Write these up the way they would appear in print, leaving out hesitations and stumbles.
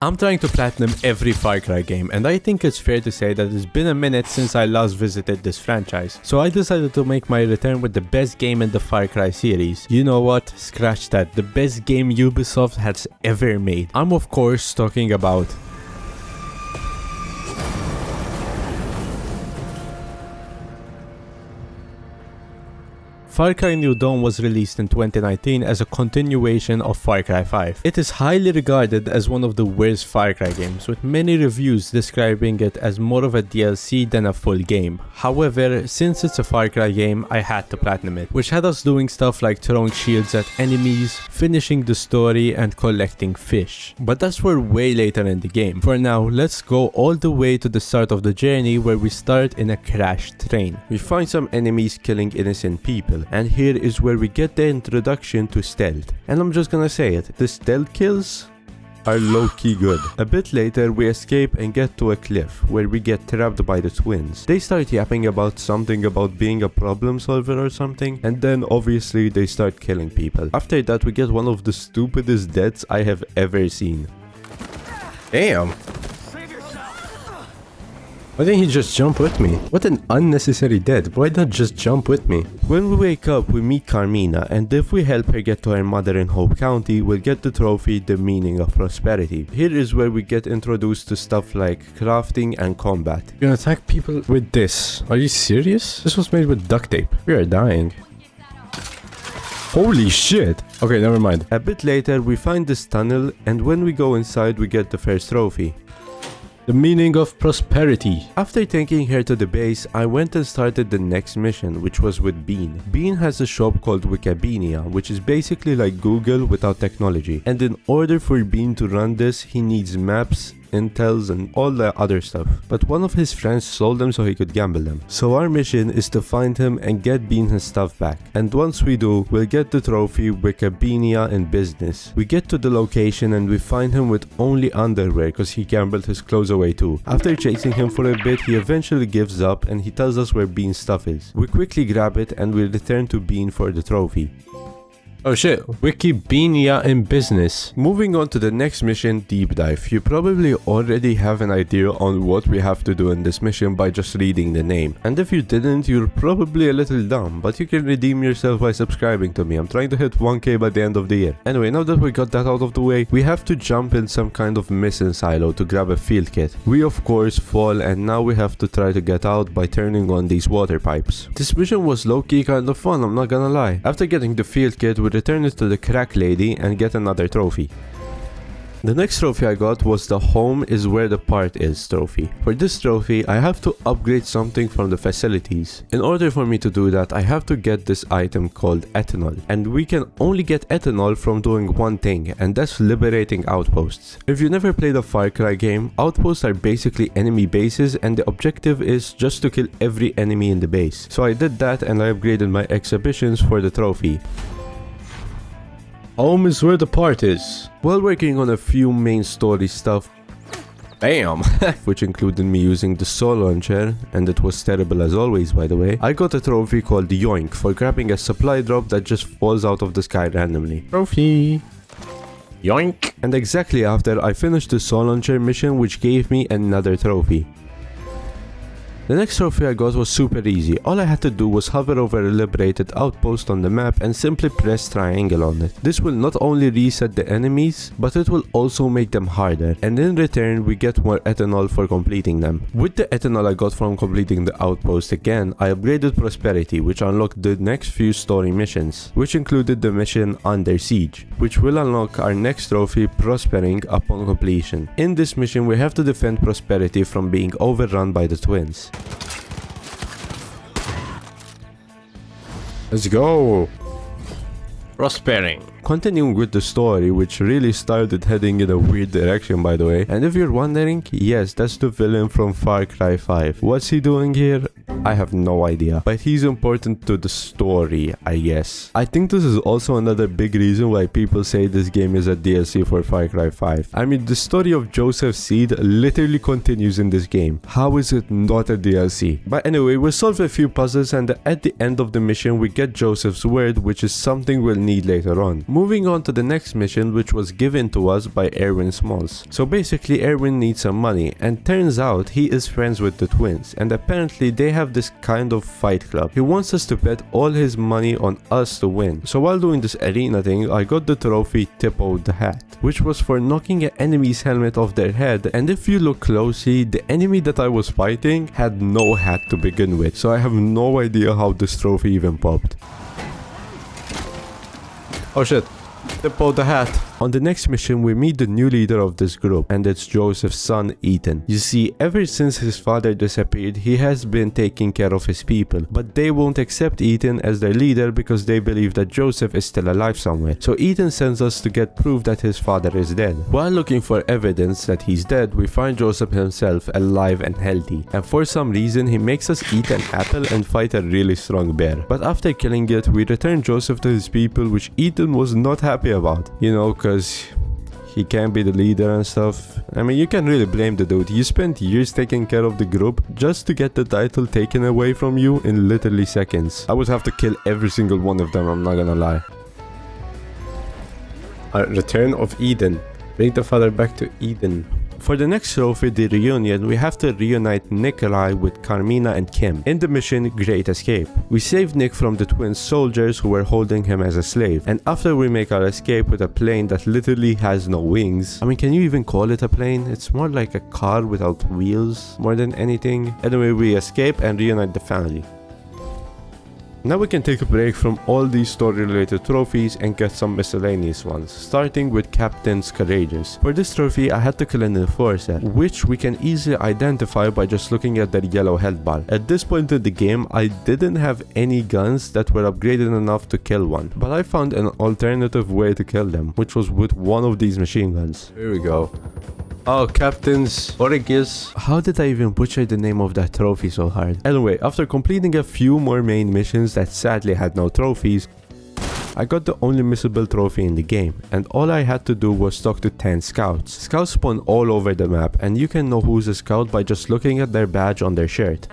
I'm trying to platinum every Far Cry game, and I think it's fair to say that it's been a minute since I last visited this franchise. So I decided to make my return with the best game in the Far Cry series. You know what? Scratch that. The best game Ubisoft has ever made. I'm of course talking about Far Cry New Dawn was released in 2019 as a continuation of Far Cry 5. It is highly regarded as one of the worst Far Cry games, with many reviews describing it as more of a DLC than a full game. However, since it's a Far Cry game, I had to platinum it, which had us doing stuff like throwing shields at enemies, finishing the story, and collecting fish. But that's for way later in the game. For now, let's go all the way to the start of the journey, where we start in a crashed train. We find some enemies killing innocent people, and here is where we get the introduction to stealth. And I'm just gonna say it, the stealth kills are low-key good. A bit later we escape and get to a cliff where we get trapped by the twins. They start yapping about something about being a problem solver or something, and then obviously they start killing people. After that we get one of the stupidest deaths I have ever seen. Damn! Why didn't he just jump with me? What an unnecessary death. Why not just jump with me? When we wake up, we meet Carmina, and if we help her get to her mother in Hope County, we'll get the trophy, The Meaning of Prosperity. Here is where we get introduced to stuff like crafting and combat. You're gonna attack people with this. Are you serious? This was made with duct tape. We are dying. Holy shit! Okay, never mind. A bit later, we find this tunnel, and when we go inside, we get the first trophy. The Meaning of Prosperity. After taking her to the base, I went and started the next mission, which was with Bean. Bean has a shop called Wikipedia, which is basically like Google without technology. And in order for Bean to run this, he needs maps, intels, and all the other stuff. But one of his friends sold them so he could gamble them. So our mission is to find him and get Bean his stuff back. And once we do, we'll get the trophy Wikipedia in business. We get to the location and we find him with only underwear because he gambled his clothes away too. After chasing him for a bit, he eventually gives up and he tells us where Bean's stuff is. We quickly grab it and we return to Bean for the trophy. Oh shit, Wikipedia in business. Moving on to the next mission, Deep Dive. You probably already have an idea on what we have to do in this mission by just reading the name. And if you didn't, you're probably a little dumb, but you can redeem yourself by subscribing to me. I'm trying to hit 1k by the end of the year. Anyway, now that we got that out of the way, we have to jump in some kind of missing silo to grab a field kit. We of course fall, and now we have to try to get out by turning on these water pipes. This mission was low-key kind of fun, I'm not gonna lie. After getting the field kit, we return it to the crack lady and get another trophy. The next trophy I got was the Home is Where the Part Is trophy. For this trophy, I have to upgrade something from the facilities. In order for me to do that, I have to get this item called ethanol. And we can only get ethanol from doing one thing, and that's liberating outposts. If you never played a Far Cry game, outposts are basically enemy bases, and the objective is just to kill every enemy in the base. So I did that and I upgraded my exhibitions for the trophy. Home is where the part is. While working on a few main story stuff, bam, which included me using the soul launcher, and it was terrible as always by the way, I got a trophy called Yoink for grabbing a supply drop that just falls out of the sky randomly. Trophy. Yoink. And exactly after, I finished the soul launcher mission, which gave me another trophy. The next trophy I got was super easy. All I had to do was hover over a liberated outpost on the map and simply press triangle on it. This will not only reset the enemies, but it will also make them harder, and in return we get more ethanol for completing them. With the ethanol I got from completing the outpost again, I upgraded Prosperity, which unlocked the next few story missions, which included the mission Under Siege, which will unlock our next trophy, Prospering, upon completion. In this mission we have to defend Prosperity from being overrun by the twins. Let's go! Prospering. Continuing with the story, which really started heading in a weird direction by the way. And if you're wondering, yes, that's the villain from Far Cry 5. What's he doing here? I have no idea, but he's important to the story, I guess. I think this is also another big reason why people say this game is a DLC for Far Cry 5. I mean, the story of Joseph's seed literally continues in this game. How is it not a DLC? But anyway, we solve a few puzzles and at the end of the mission we get Joseph's word, which is something we'll need later on. Moving on to the next mission, which was given to us by Erwin Smalls. So basically Erwin needs some money, and turns out he is friends with the twins, and apparently they have this kind of fight club. He wants us to bet all his money on us to win. So while doing this arena thing, I got the trophy Tip of the Hat, which was for knocking an enemy's helmet off their head, and if you look closely, the enemy that I was fighting had no hat to begin with, so I have no idea how this trophy even popped. Oh shit. Tip of the Hat. On the next mission, we meet the new leader of this group, and it's Joseph's son, Ethan. You see, ever since his father disappeared, he has been taking care of his people, but they won't accept Ethan as their leader because they believe that Joseph is still alive somewhere. So Ethan sends us to get proof that his father is dead. While looking for evidence that he's dead, we find Joseph himself alive and healthy, and for some reason he makes us eat an apple and fight a really strong bear. But after killing it, we return Joseph to his people, which Ethan was not happy about, you know, because he can't be the leader and stuff. I mean, you can't really blame the dude. You spent years taking care of the group just to get the title taken away from you in literally seconds. I would have to kill every single one of them, I'm not gonna lie. Return of Eden. Bring the father back to Eden. For the next trophy, the reunion, we have to reunite Nikolai with Carmina and Kim in the mission Great Escape. We save Nick from the twin soldiers who were holding him as a slave, and after we make our escape with a plane that literally has no wings. I mean, can you even call it a plane? It's more like a car without wheels more than anything. Anyway, we escape and reunite the family. Now we can take a break from all these story related trophies and get some miscellaneous ones, starting with Captain's Courageous. For this trophy I had to kill an enforcer, which we can easily identify by just looking at their yellow health bar. At this point in the game I didn't have any guns that were upgraded enough to kill one, but I found an alternative way to kill them, which was with one of these machine guns. Here we go. Oh, Captain's Oryx. How did I even butcher the name of that trophy so hard? Anyway, after completing a few more main missions that sadly had no trophies, I got the only missable trophy in the game, and all I had to do was talk to 10 scouts. Scouts spawn all over the map, and you can know who's a scout by just looking at their badge on their shirt.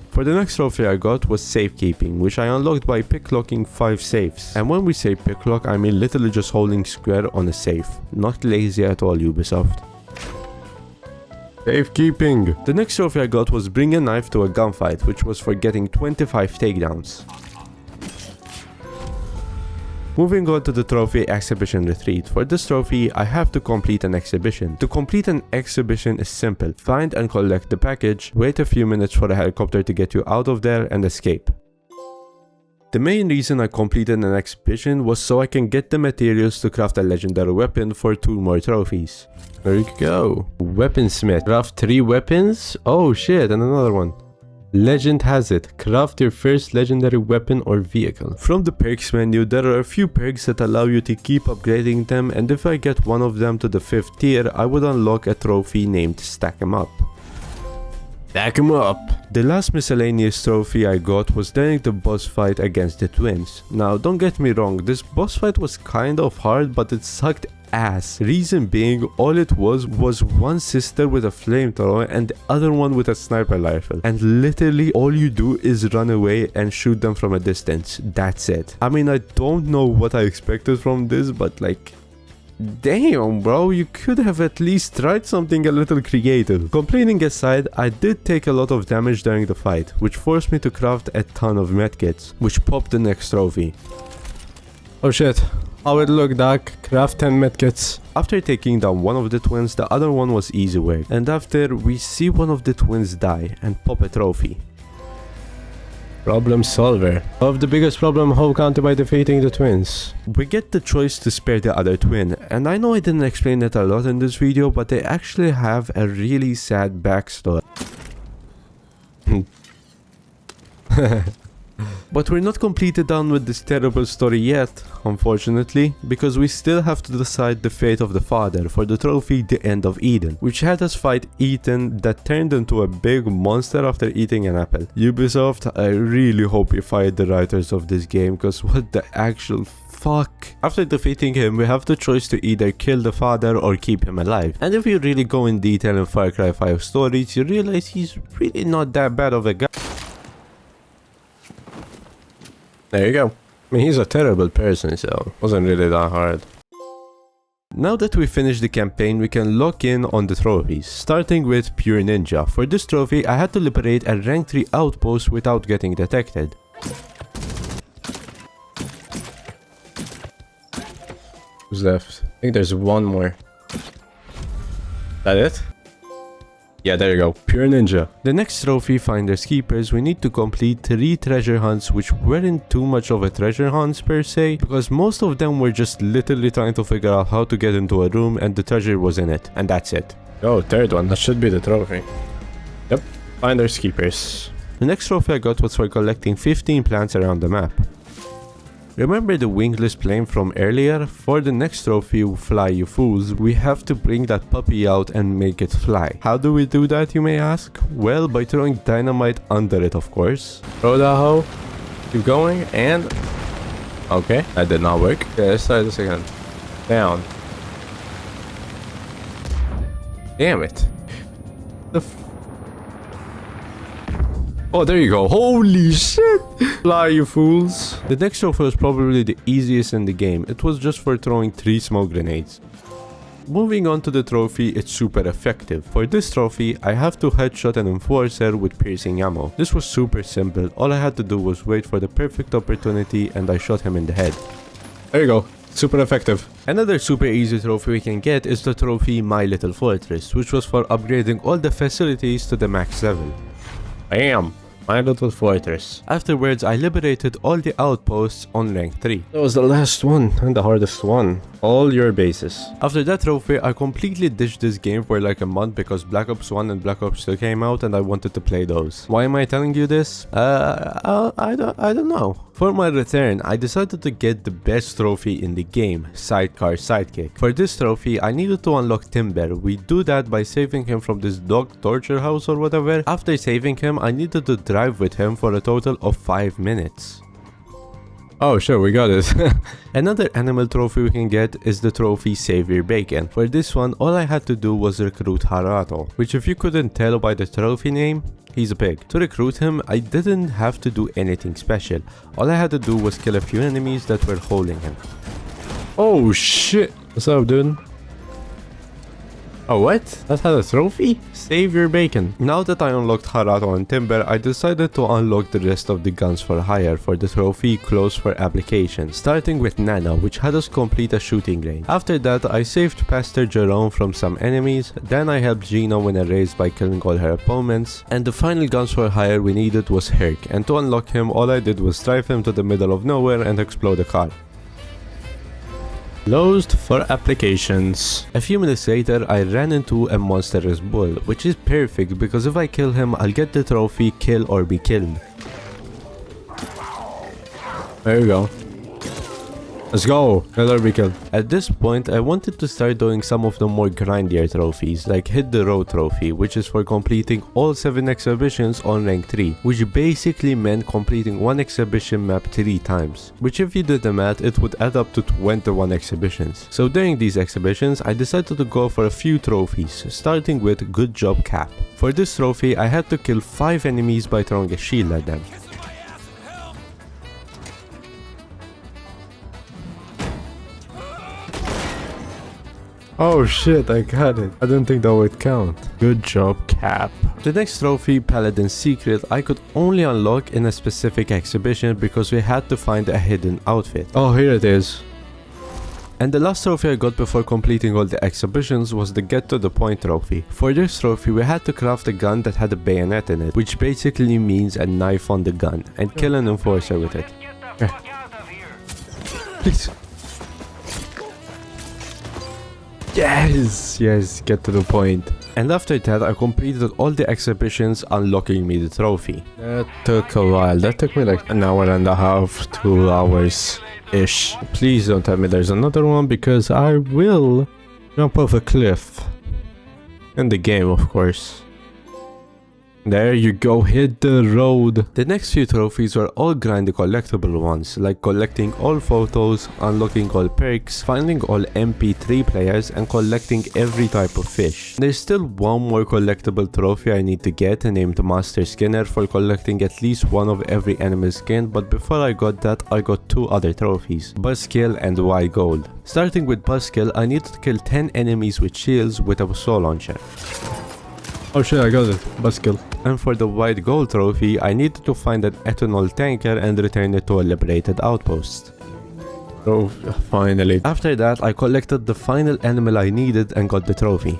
For the next trophy I got was safekeeping, which I unlocked by picklocking 5 safes. And when we say picklock, I mean literally just holding square on a safe. Not lazy at all, Ubisoft. Safekeeping. The next trophy I got was bring a knife to a gunfight, which was for getting 25 takedowns. Moving on to the trophy Exhibition Retreat. For this trophy, I have to complete an exhibition. To complete an exhibition is simple. Find and collect the package, wait a few minutes for a helicopter to get you out of there, and escape. The main reason I completed an exhibition was so I can get the materials to craft a legendary weapon for 2 more trophies. There you go. Weaponsmith. Craft 3 weapons? Oh shit, and another one. Legend has it, craft your first legendary weapon or vehicle. From the perks menu, there are a few perks that allow you to keep upgrading them, and if I get one of them to the 5th tier, I would unlock a trophy named Stack 'em Up. Stack 'em up! The last miscellaneous trophy I got was during the boss fight against the twins. Now don't get me wrong, this boss fight was kind of hard, but it sucked ass. Reason being, all it was one sister with a flamethrower and the other one with a sniper rifle, and literally all you do is run away and shoot them from a distance. That's it. I mean, I don't know what I expected from this, but like, damn bro, you could have at least tried something a little creative. Complaining aside, I did take a lot of damage during the fight, which forced me to craft a ton of medkits, which popped the next trophy. Oh shit. How it look, Doc? Craft 10 medkits. After taking down one of the twins, the other one was easy work, and after we see one of the twins die and pop a trophy. Problem solver. Solve the biggest problem in whole county by defeating the twins. We get the choice to spare the other twin, and I know I didn't explain it a lot in this video, but they actually have a really sad backstory. But we're not completely done with this terrible story yet, unfortunately, because we still have to decide the fate of the father for the trophy The End of Eden, which had us fight Ethan that turned into a big monster after eating an apple. Ubisoft, I really hope you fired the writers of this game, because what the actual fuck? After defeating him, we have the choice to either kill the father or keep him alive. And if you really go in detail in Far Cry 5 stories, you realize he's really not that bad of a guy. There you go. I mean, he's a terrible person, so it wasn't really that hard. Now that we finished the campaign, we can lock in on the trophies, starting with Pure Ninja. For this trophy, I had to liberate a rank 3 outpost without getting detected. Who's left? I think there's one more. That it? Yeah, there you go. Pure Ninja. The next trophy, Finders Keepers, we need to complete 3 treasure hunts, which weren't too much of a treasure hunts per se, because most of them were just literally trying to figure out how to get into a room and the treasure was in it. And that's it. Oh, third one. That should be the trophy. Yep. Finders Keepers. The next trophy I got was for collecting 15 plants around the map. Remember the wingless plane from earlier? For the next trophy, Fly You Fools, we have to bring that puppy out and make it fly. How do we do that, you may ask? Well, by throwing dynamite under it, of course. Throw that hoe. Keep going, and... Okay, that did not work. Yeah, let's try this again. Down. Damn it. The f... Oh, there you go. Holy shit! Fly, you fools. The next trophy was probably the easiest in the game. It was just for throwing 3 smoke grenades. Moving on to the trophy, it's super effective. For this trophy, I have to headshot an enforcer with piercing ammo. This was super simple. All I had to do was wait for the perfect opportunity and I shot him in the head. There you go. Super effective. Another super easy trophy we can get is the trophy My Little Fortress, which was for upgrading all the facilities to the max level. Bam! My Little Fortress. Afterwards, I liberated all the outposts on rank 3. That was the last one and the hardest one. All your bases. After that trophy, I completely ditched this game for like a month because Black Ops 1 and Black Ops 2 came out and I wanted to play those. Why am I telling you this? I don't know. For my return, I decided to get the best trophy in the game, Sidecar Sidekick. For this trophy, I needed to unlock Timber. We do that by saving him from this dog torture house or whatever. After saving him, I needed to drive with him for a total of 5 minutes. Oh sure, we got it. Another animal trophy we can get is the trophy Savior Bacon. For this one, all I had to do was recruit Harato, which if you couldn't tell by the trophy name, he's a pig. To recruit him, I didn't have to do anything special. All I had to do was kill a few enemies that were holding him. Oh shit! What's up, dude? Oh, what? That had a trophy? Save your bacon. Now that I unlocked Harato and Timber, I decided to unlock the rest of the guns for hire for the trophy Close for Application, starting with Nana, which had us complete a shooting range. After that, I saved Pastor Jerome from some enemies, then I helped Gina win a race by killing all her opponents, and the final guns for hire we needed was Herc, and to unlock him, all I did was drive him to the middle of nowhere and explode a car. Closed for applications. A few minutes later, I ran into a monstrous bull, which is perfect because if I kill him, I'll get the trophy Kill or Be Killed. There you go. Let's go! Kill or Be Killed. At this point, I wanted to start doing some of the more grindier trophies, like Hit the Road trophy, which is for completing all 7 exhibitions on rank 3, which basically meant completing one exhibition map 3 times, which if you did the math, it would add up to 21 exhibitions. So during these exhibitions, I decided to go for a few trophies, starting with Good Job Cap. For this trophy, I had to kill 5 enemies by throwing a shield at them. Oh shit, I got it. I didn't think that would count. Good job, Cap. The next trophy, Paladin's Secret, I could only unlock in a specific exhibition because we had to find a hidden outfit. Oh, here it is. And the last trophy I got before completing all the exhibitions was the Get to the Point trophy. For this trophy, we had to craft a gun that had a bayonet in it, which basically means a knife on the gun, and kill an enforcer with it. Please. Yes, yes, get to the point. And after that, I completed all the exhibitions, unlocking me the trophy. That took a while. That took me like an hour and a half, 2 hours-ish. Please don't tell me there's another one, because I will jump off a cliff. In the game, of course. There you go, hit the road. The next few trophies were all grindy collectible ones, like collecting all photos, unlocking all perks, finding all MP3 players, and collecting every type of fish. There's still one more collectible trophy I need to get, named Master Skinner, for collecting at least one of every enemy skin, but before I got that, I got 2 other trophies, Buzzkill and Wild Gold. Starting with Buzzkill, I needed to kill 10 enemies with shields with a soul launcher. Oh shit, I got it. Buzzkill. And for the white gold trophy, I needed to find an ethanol tanker and return it to a liberated outpost. Oh, finally. After that, I collected the final animal I needed and got the trophy.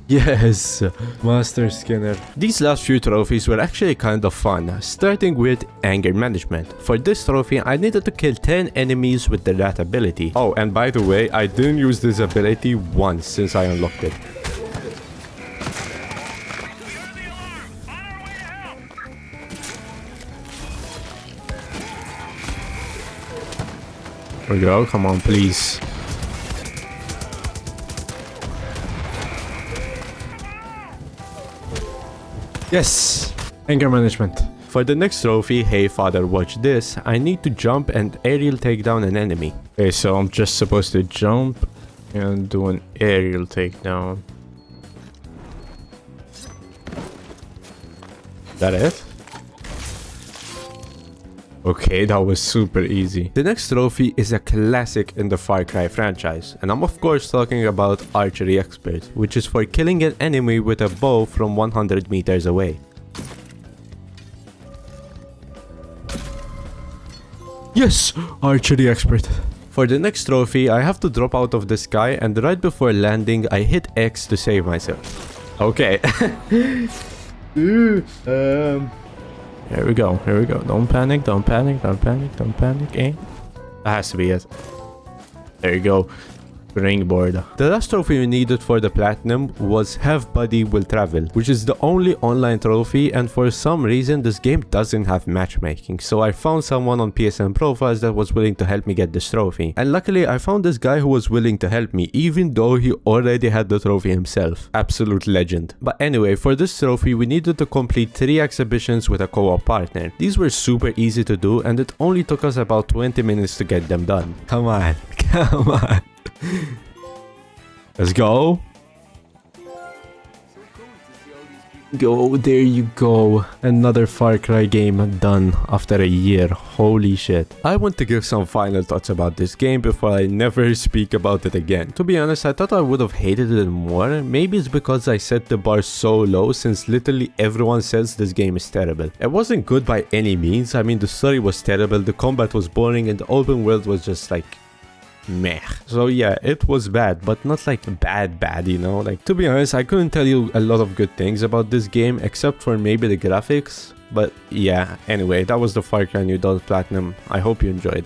Yes, Master Skinner. These last few trophies were actually kind of fun, starting with anger management. For this trophy, I needed to kill 10 enemies with the rat ability. Oh, and by the way, I didn't use this ability once since I unlocked it. There we go, come on, please. Yes! Anger management. For the next trophy, hey father, watch this, I need to jump and aerial take down an enemy. Okay, so I'm just supposed to jump and do an aerial takedown. Is that it? Okay, that was super easy. The next trophy is a classic in the Far Cry franchise, and I'm of course talking about Archery Expert, which is for killing an enemy with a bow from 100 meters away. Yes! Archery Expert. For the next trophy, I have to drop out of the sky, and right before landing, I hit X to save myself. Okay. Here we go, here we go. Don't panic, don't panic, don't panic, don't panic, eh? That has to be it. There you go. Springboard. The last trophy we needed for the platinum was Have Buddy Will Travel, which is the only online trophy, and for some reason this game doesn't have matchmaking, so I found someone on PSN profiles that was willing to help me get this trophy. And luckily I found this guy who was willing to help me, even though he already had the trophy himself. Absolute legend. But anyway, for this trophy we needed to complete 3 exhibitions with a co-op partner. These were super easy to do, and it only took us about 20 minutes to get them done. Come on, come on. Let's go. Go, there you go. Another Far Cry game done after a year. Holy shit. I want to give some final thoughts about this game before I never speak about it again. To be honest, I thought I would have hated it more. Maybe it's because I set the bar so low, since literally everyone says this game is terrible. It wasn't good by any means. I mean, the story was terrible, the combat was boring, and the open world was just like meh. So yeah, it was bad, but not like bad, you know? Like, to be honest, I couldn't tell you a lot of good things about this game, except for maybe the graphics. But yeah, anyway, that was the Far Cry New Dawn Platinum. I hope you enjoyed.